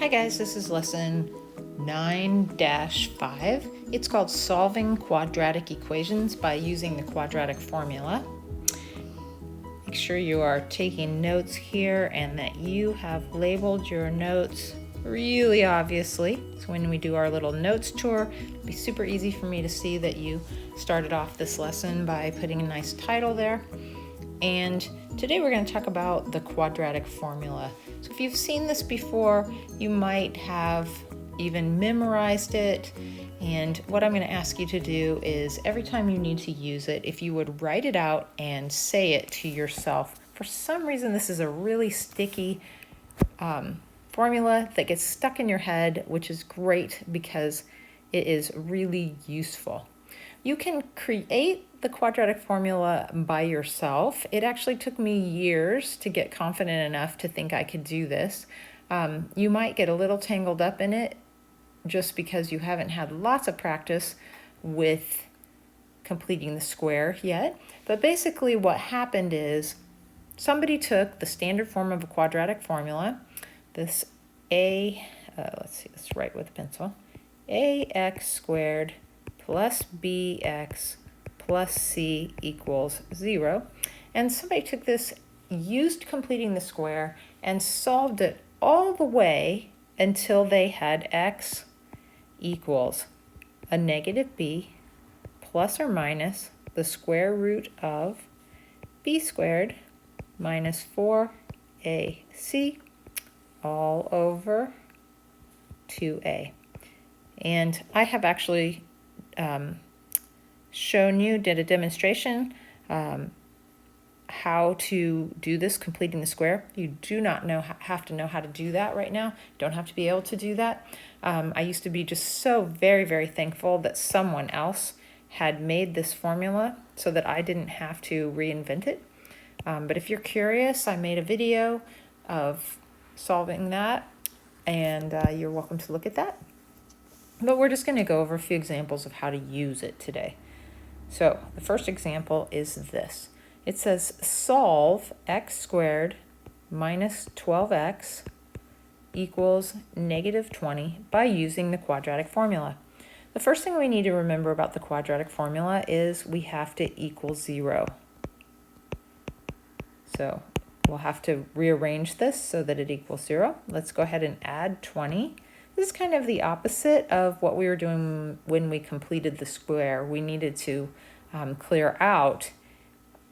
Hi guys, this is lesson 9-5. It's called Solving Quadratic Equations by Using the Quadratic Formula. Make sure you are taking notes here and that you have labeled your notes really obviously. So when we do our little notes tour, it'll be super easy for me to see that you started off this lesson by putting a nice title there. And today we're going to talk about the quadratic formula. So if you've seen this before, you might have even memorized it. And what I'm going to ask you to do is every time you need to use it, if you would write it out and say it to yourself. For some reason, this is a really sticky formula that gets stuck in your head, which is great because it is really useful. You can create the quadratic formula by yourself. It actually took me years to get confident enough to think I could do this. You might get a little tangled up in it just because you haven't had lots of practice with completing the square yet. But basically what happened is somebody took the standard form of a quadratic formula, this let's write with a pencil, ax squared plus bx plus c equals 0. And somebody took this, used completing the square, and solved it all the way until they had x equals a negative b plus or minus the square root of b squared minus 4ac all over 2a. And I have actually did a demonstration how to do this, completing the square. You do not have to know how to do that right now. Don't have to be able to do that. I used to be just so very, very thankful that someone else had made this formula so that I didn't have to reinvent it. But if you're curious, I made a video of solving that, and you're welcome to look at that. But we're just going to go over a few examples of how to use it today. So the first example is this. It says solve x squared minus 12x equals negative 20 by using the quadratic formula. The first thing we need to remember about the quadratic formula is we have to equal 0. So we'll have to rearrange this so that it equals 0. Let's go ahead and add 20. This is kind of the opposite of what we were doing when we completed the square. We needed to clear out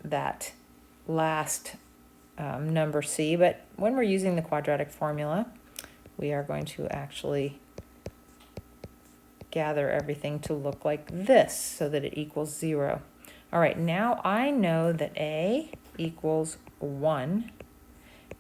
that last number c, but when we're using the quadratic formula, we are going to actually gather everything to look like this so that it equals 0. All right, now I know that a equals 1,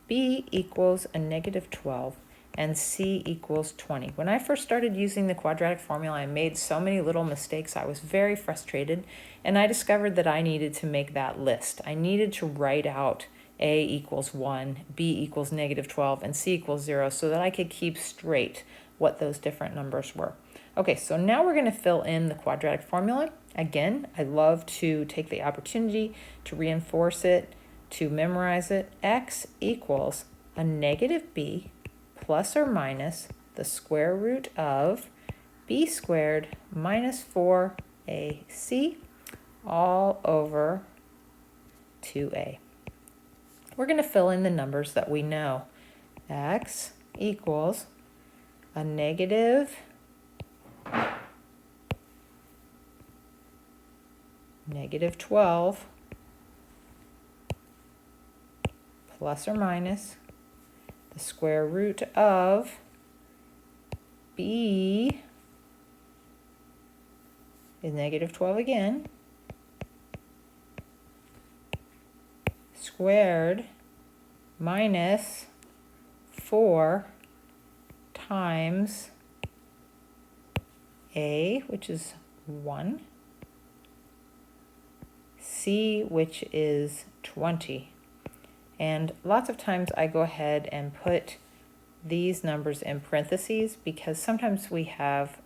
b equals a negative 12, and c equals 20. When I first started using the quadratic formula, I made so many little mistakes. I was very frustrated, and I discovered that I needed to make that list. I needed to write out a equals 1, b equals negative 12, and c equals 0 so that I could keep straight what those different numbers were. Okay, so now we're going to fill in the quadratic formula. Again, I love to take the opportunity to reinforce it, to memorize it. X equals a negative b plus or minus the square root of b squared minus 4ac all over 2a. We're going to fill in the numbers that we know. X equals a negative negative 12 plus or minus the square root of b is negative 12 again, squared minus 4 times a, which is 1, c, which is 20. And lots of times I go ahead and put these numbers in parentheses because sometimes we have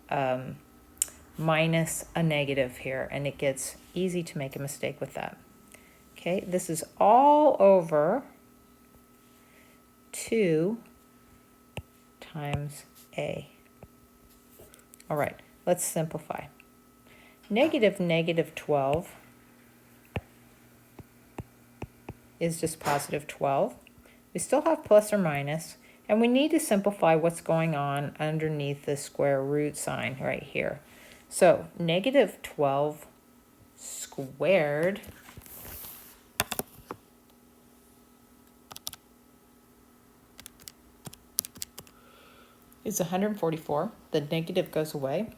minus a negative here, and it gets easy to make a mistake with that. Okay, this is all over 2 times a. All right, let's simplify. Negative 12 is just positive 12. We still have plus or minus, and we need to simplify what's going on underneath the square root sign right here. So negative 12 squared is 144. The negative goes away.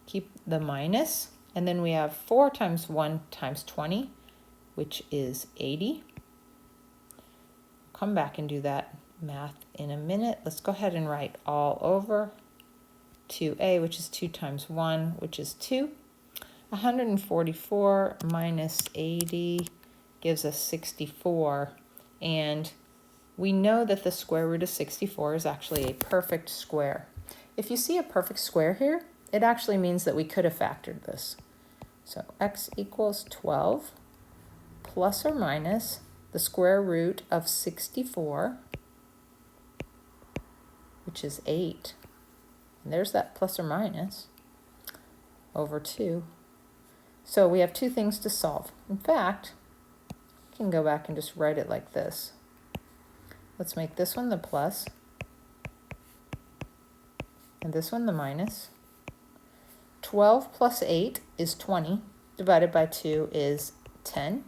Keep the minus, and then we have 4 times 1 times 20, which is 80. Come back and do that math in a minute. Let's go ahead and write all over 2a, which is 2 times 1, which is 2. 144 minus 80 gives us 64, and we know that the square root of 64 is actually a perfect square. If you see a perfect square here, it actually means that we could have factored this. So x equals 12 plus or minus the square root of 64, which is 8. And there's that plus or minus over 2. So we have two things to solve. In fact, I can go back and just write it like this. Let's make this one the plus and this one the minus. 12 plus 8 is 20, divided by 2 is 10.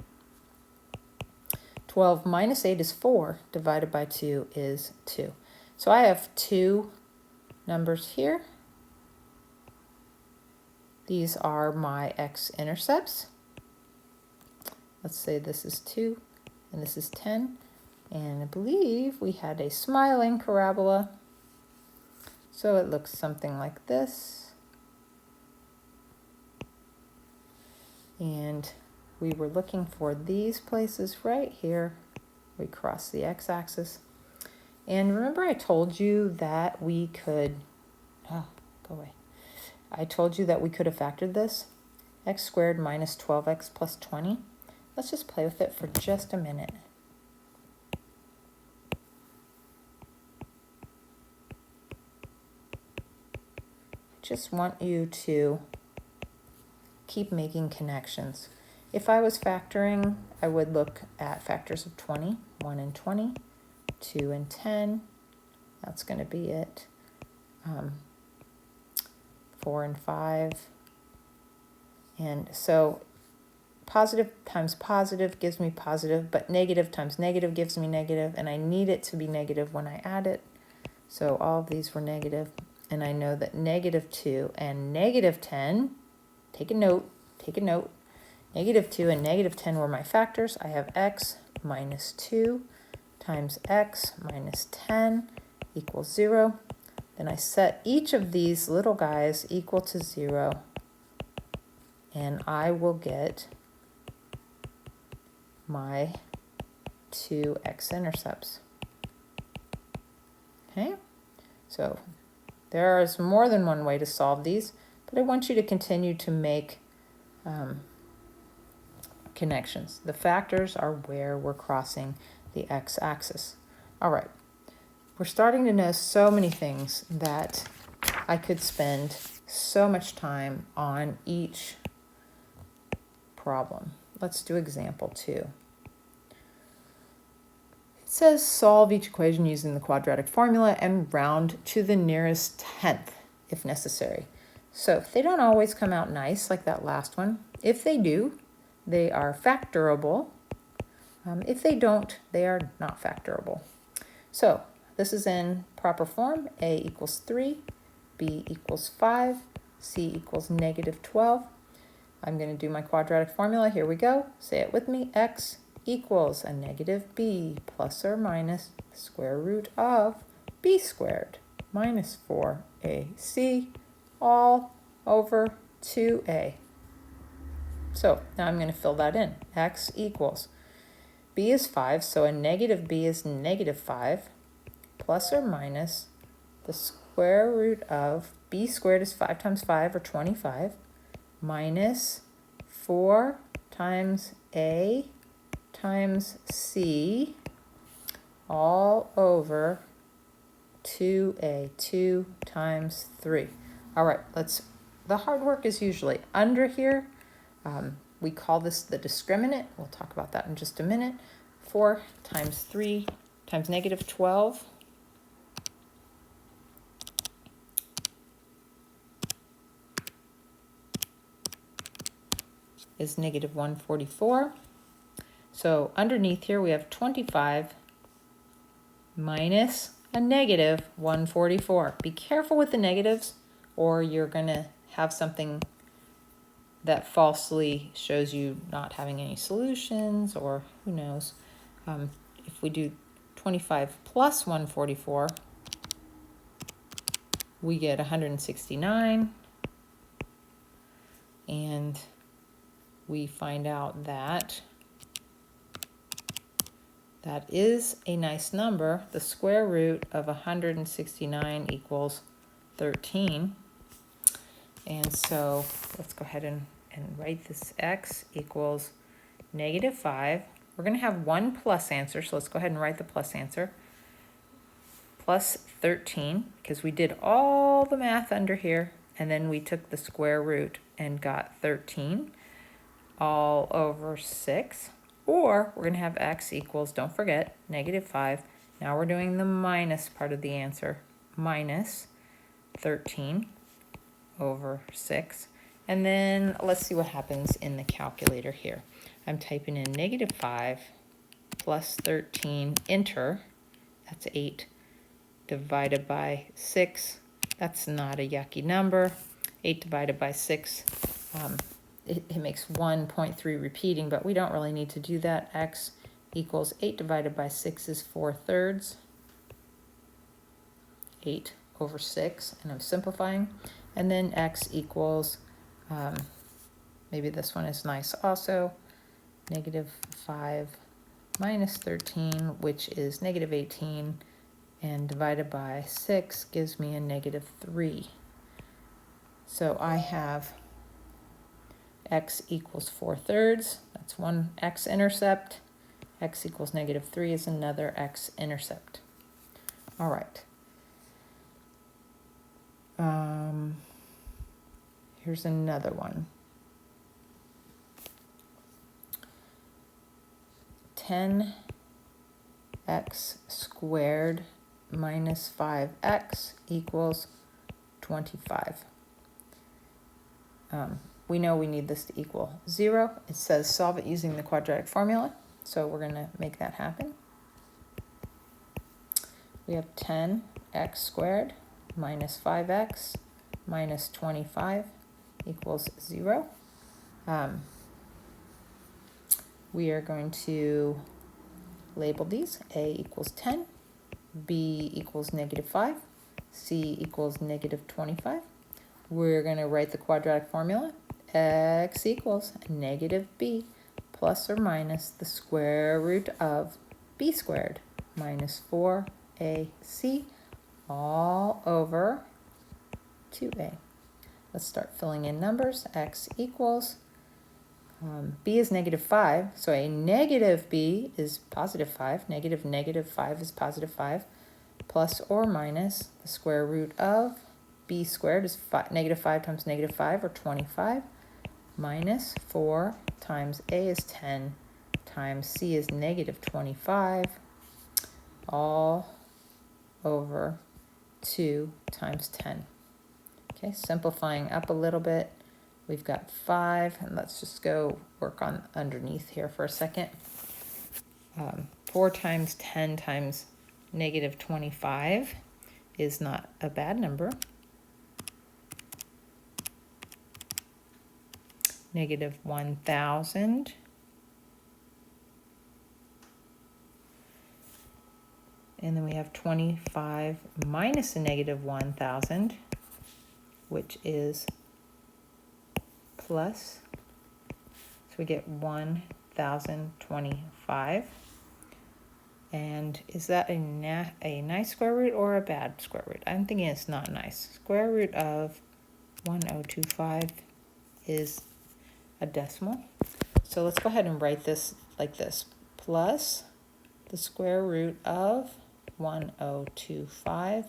12 minus 8 is 4, divided by 2 is 2. So I have two numbers here. These are my x-intercepts. Let's say this is 2 and this is 10. And I believe we had a smiling parabola. So it looks something like this. And we were looking for these places right here. We cross the x-axis. And remember I told you that we could, go away. I told you that we could have factored this. X squared minus 12x plus 20. Let's just play with it for just a minute. Just want you to keep making connections. If I was factoring, I would look at factors of 20, 1 and 20, 2 and 10. That's going to be it. 4 and 5. And so positive times positive gives me positive, but negative times negative gives me negative, and I need it to be negative when I add it. So all of these were negative, and I know that negative 2 and negative 10, take a note, negative 2 and negative 10 were my factors. I have x minus 2 times x minus 10 equals 0. Then I set each of these little guys equal to 0, and I will get my two x-intercepts. Okay, so there is more than one way to solve these, but I want you to continue to make connections. The factors are where we're crossing the x-axis. All right, we're starting to know so many things that I could spend so much time on each problem. Let's do example 2. It says solve each equation using the quadratic formula and round to the nearest tenth if necessary. So if they don't always come out nice like that last one, if they do, they are factorable. If they don't, they are not factorable. So this is in proper form. A equals 3, B equals 5, C equals negative 12. I'm going to do my quadratic formula. Here we go. Say it with me. X equals a negative b plus or minus the square root of b squared minus 4ac all over 2a. So now I'm going to fill that in. X equals, b is 5, so a negative b is negative 5 plus or minus the square root of b squared is 5 times 5 or 25 minus 4 times a times c all over 2a, 2 times 3. All right, the hard work is usually under here. We call this the discriminant. We'll talk about that in just a minute. 4 times 3 times negative 12 is negative 144. So underneath here we have 25 minus a negative 144. Be careful with the negatives, or you're going to have something that falsely shows you not having any solutions, or who knows. If we do 25 plus 144, we get 169, and we find out that that is a nice number. The square root of 169 equals 13. And so let's go ahead and write this. X equals negative 5. We're going to have one plus answer, so let's go ahead and write the plus answer. Plus 13, because we did all the math under here, and then we took the square root and got 13 all over 6. Or we're going to have x equals, don't forget, negative 5. Now we're doing the minus part of the answer. Minus 13 over 6. And then let's see what happens in the calculator here. I'm typing in negative 5 plus 13, enter. That's 8 divided by 6. That's not a yucky number. 8 divided by 6. It makes 1.3 repeating, but we don't really need to do that. X equals 8 divided by 6 is 4/3. 8 over 6, and I'm simplifying. And then x equals, maybe this one is nice also, negative 5 minus 13, which is negative 18, and divided by 6 gives me a negative 3. So I have x equals 4/3. That's one x-intercept. X equals negative 3 is another x-intercept. All right. Here's another one. 10x squared minus 5x equals 25. We know we need this to equal 0. It says solve it using the quadratic formula, so we're going to make that happen. We have 10x squared minus 5x minus 25 equals 0. We are going to label these. A equals 10, B equals negative 5, C equals negative 25. We're going to write the quadratic formula. X equals negative b plus or minus the square root of b squared minus 4ac all over 2a. Let's start filling in numbers. X equals, b is negative 5, so a negative b is positive 5. Negative 5 is positive 5, plus or minus the square root of b squared is negative 5 times negative 5, or 25, minus 4 times a is 10 times c is negative 25, all over 2 times 10. Okay, simplifying up a little bit, we've got 5, and let's just go work on underneath here for a second. 4 times 10 times negative 25 is not a bad number. Negative 1,000. And then we have 25 minus a negative 1,000, which is plus. So we get 1,025. And is that a nice square root or a bad square root? I'm thinking it's not nice. Square root of 1025 is a decimal. So let's go ahead and write this like this. Plus the square root of 1025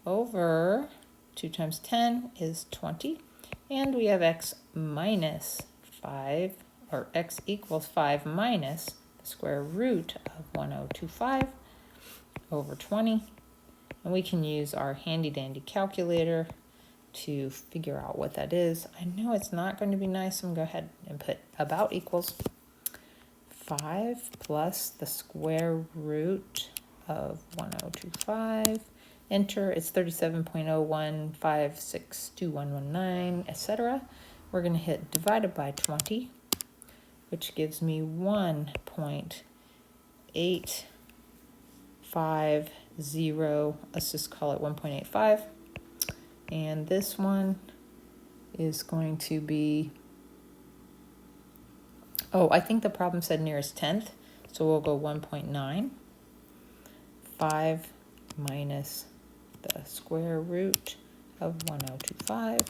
over 2 times 10 is 20. And we have x minus 5, or x equals 5 minus the square root of 1025 over 20. And we can use our handy dandy calculator to figure out what that is. I know it's not going to be nice, so I'm going to go ahead and put about equals 5 plus the square root of 1025. Enter, it's 37.01562119, etc. We're going to hit divided by 20, which gives me 1.850. Let's just call it 1.85. And this one is going to be, oh, I think the problem said nearest tenth, so we'll go 1.9. 5 minus the square root of 1025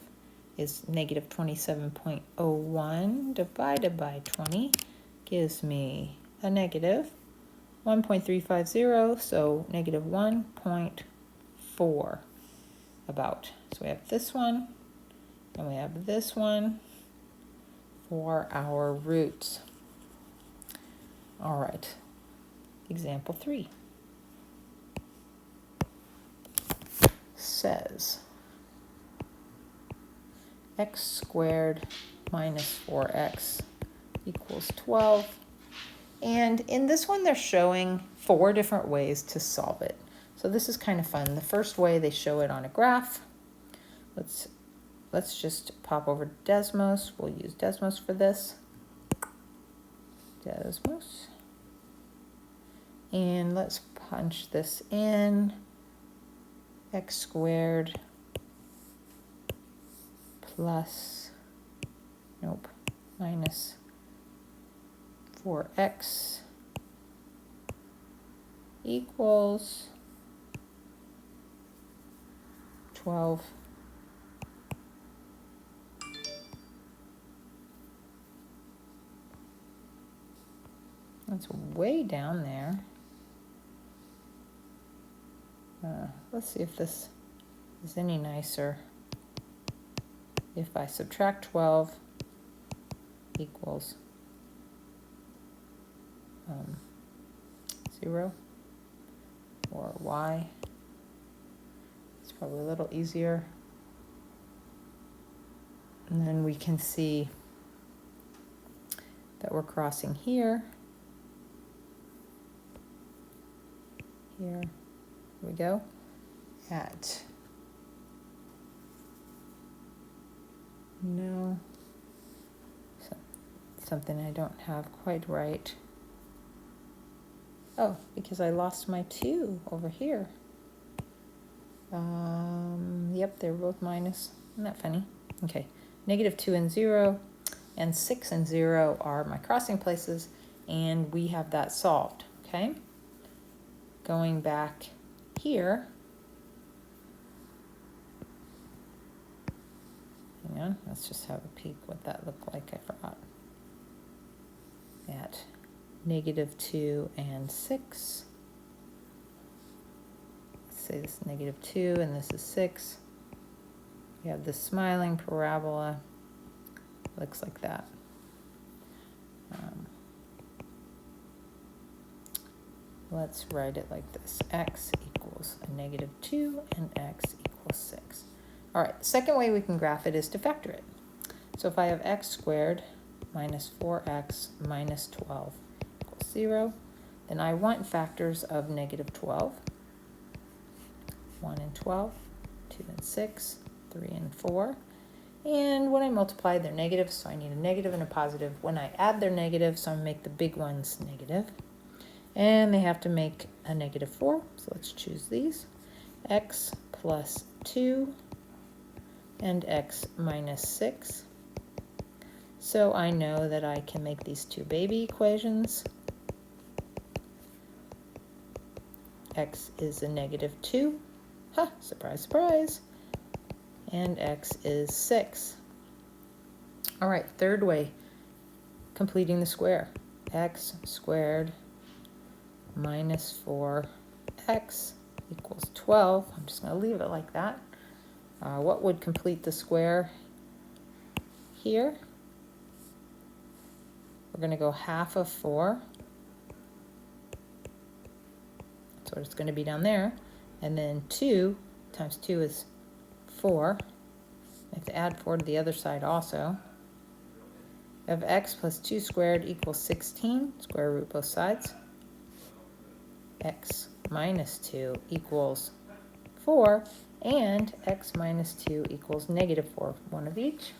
is negative 27.01 divided by 20 gives me a negative 1.350, so negative 1.4 about. So we have this one and we have this one for our roots. All right, example 3 says x squared minus 4x equals 12. And in this one, they're showing 4 different ways to solve it. So this is kind of fun. The first way, they show it on a graph. Let's just pop over to Desmos. We'll use Desmos for this. Desmos. And let's punch this in. X squared plus, nope, minus 4x equals 12. That's way down there. Let's see if this is any nicer. If I subtract 12 equals 0, or y, it's probably a little easier. And then we can see that we're crossing here. Here we go, at, no, something I don't have quite right. Oh, because I lost my 2 over here. Yep, they're both minus. Isn't that funny? Okay, negative 2 and 0, and 6 and 0 are my crossing places, and we have that solved, okay? Going back here, hang on, let's just have a peek what that looked like. I forgot. At negative 2 and 6. Let's say this is negative 2 and this is 6. We have the smiling parabola. Looks like that. Let's write it like this. X equals a negative 2 and x equals 6. All right, the second way we can graph it is to factor it. So if I have x squared minus 4x minus 12 equals 0, then I want factors of negative 12. 1 and 12, 2 and 6, 3 and 4. And when I multiply, they're negative, so I need a negative and a positive. When I add their negatives, so I'm going to make the big ones negative. And they have to make a negative 4, so let's choose these. X plus 2 and x minus 6. So I know that I can make these two baby equations. X is a negative 2. Ha, surprise, surprise. And x is 6. All right, third way, completing the square. X squared minus 4x equals 12. I'm just going to leave it like that. What would complete the square here? We're going to go half of 4. That's what it's going to be down there. And then 2 times 2 is 4. I have to add 4 to the other side also. We have x plus 2 squared equals 16. Square root both sides. X minus 2 equals 4. And x minus 2 equals negative 4. One of each.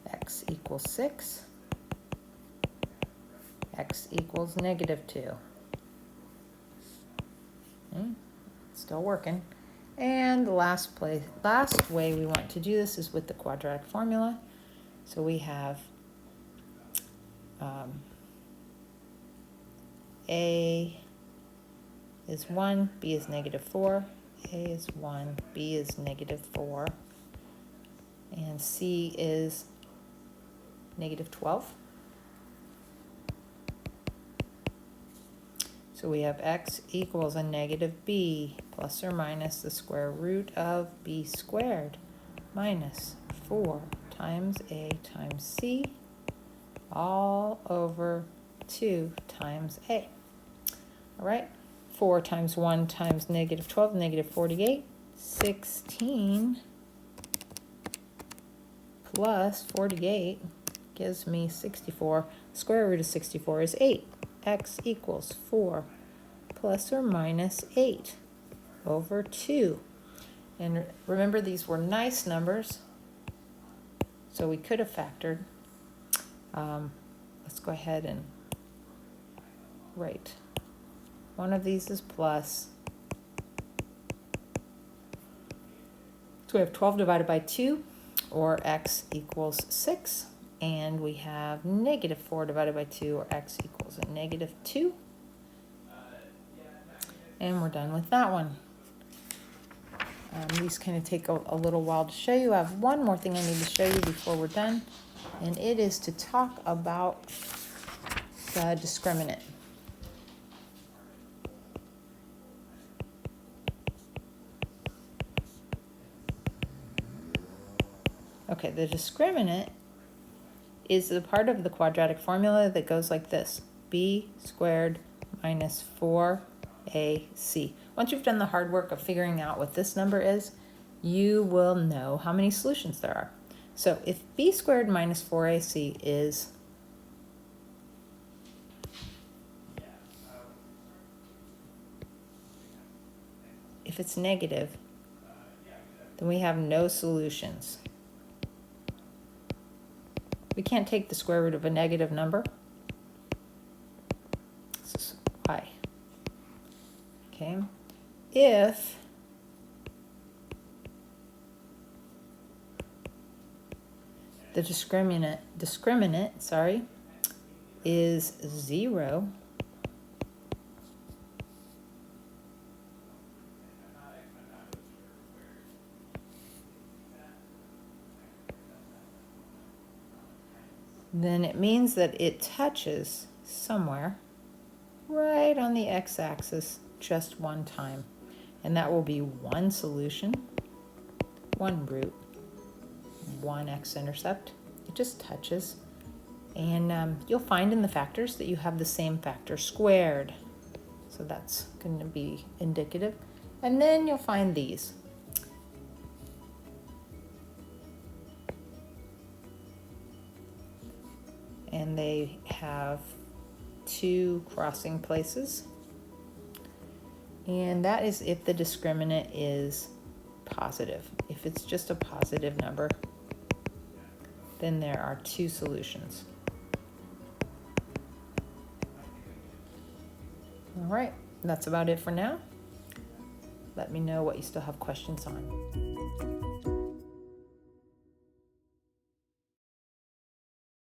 X equals 6. X equals negative 2. Okay. Still working. And the last way we want to do this is with the quadratic formula. So we have A is 1, B is negative 4. A is 1, B is negative 4. And C is negative 12. So we have x equals a negative b plus or minus the square root of b squared minus 4 times a times c all over 2 times a. All right, 4 times 1 times negative 12, negative 48. 16 plus 48 gives me 64. Square root of 64 is 8. X equals 4 plus or minus 8 over 2. And remember, these were nice numbers, so we could have factored. Let's go ahead and write. One of these is plus. So we have 12 divided by 2, or x equals 6. And we have negative 4 divided by 2, or x equals a negative 2. And we're done with that one. These kind of take a little while to show you. I have one more thing I need to show you before we're done, and it is to talk about the discriminant. Okay, the discriminant is the part of the quadratic formula that goes like this: b squared minus 4ac. Once you've done the hard work of figuring out what this number is, you will know how many solutions there are. So if b squared minus 4ac is if it's negative, then we have no solutions. We can't take the square root of a negative number. This is why. Okay. If the discriminant is 0, then it means that it touches somewhere right on the x-axis just one time. And that will be one solution, one root, one x-intercept. It just touches. And you'll find in the factors that you have the same factor squared. So that's going to be indicative. And then you'll find these. And they have 2 crossing places. And that is if the discriminant is positive. If it's just a positive number, then there are 2 solutions. All right, that's about it for now. Let me know what you still have questions on.